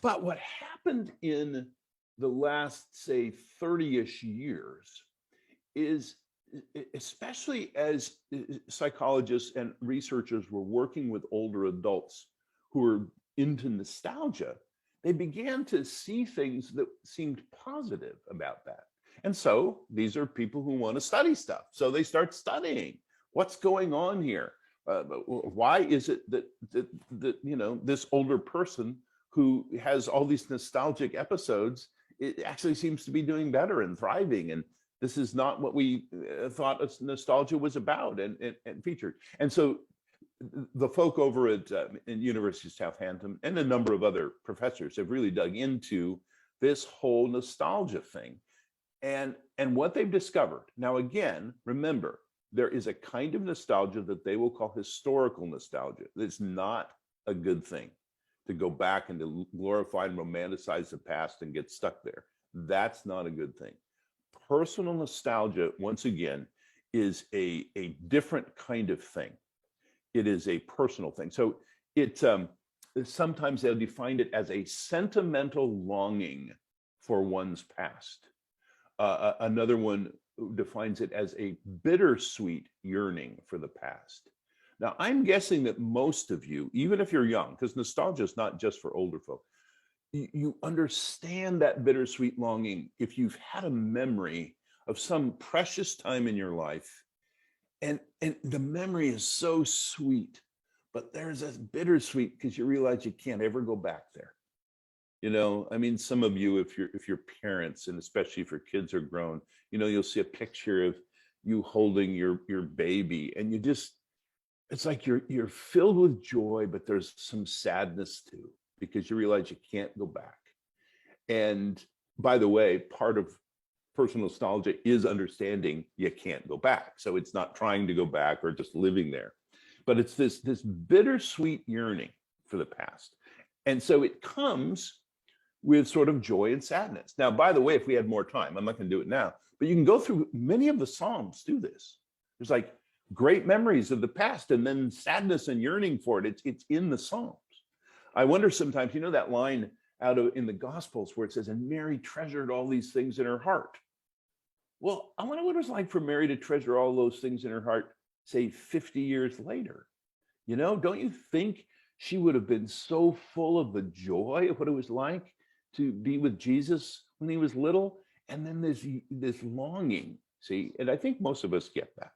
But what happened in the last, say, 30-ish years is, especially as psychologists and researchers were working with older adults who were into nostalgia, they began to see things that seemed positive about that. And so these are people who want to study stuff. So they start studying what's going on here. Why is it that this older person who has all these nostalgic episodes, it actually seems to be doing better and thriving, and this is not what we thought nostalgia was about and featured. And so the folk over at University of Southampton and a number of other professors have really dug into this whole nostalgia thing. And what they've discovered, now again, remember, there is a kind of nostalgia that they will call historical nostalgia. It's not a good thing to go back and to glorify and romanticize the past and get stuck there. That's not a good thing. Personal nostalgia, once again, is a different kind of thing. It is a personal thing. So it sometimes they'll define it as a sentimental longing for one's past. Another one defines it as a bittersweet yearning for the past. Now, I'm guessing that most of you, even if you're young, because nostalgia is not just for older folk, you understand that bittersweet longing if you've had a memory of some precious time in your life, and the memory is so sweet, but there's this bittersweet because you realize you can't ever go back there. I mean, some of you, if you're parents, and especially if your kids are grown, you'll see a picture of you holding your baby, and it's like you're filled with joy, but there's some sadness too, because you realize you can't go back. And by the way, part of personal nostalgia is understanding you can't go back. So it's not trying to go back or just living there, but it's this bittersweet yearning for the past. And so it comes with sort of joy and sadness. Now, by the way, if we had more time, I'm not going to do it now, but you can go through many of the Psalms do this. There's like great memories of the past and then sadness and yearning for it. It's in the Psalms. I wonder sometimes, that line in the Gospels where it says, and Mary treasured all these things in her heart. Well, I wonder what it was like for Mary to treasure all those things in her heart, say 50 years later. Don't you think she would have been so full of the joy of what it was like to be with Jesus when he was little? And then this longing, see, and I think most of us get that.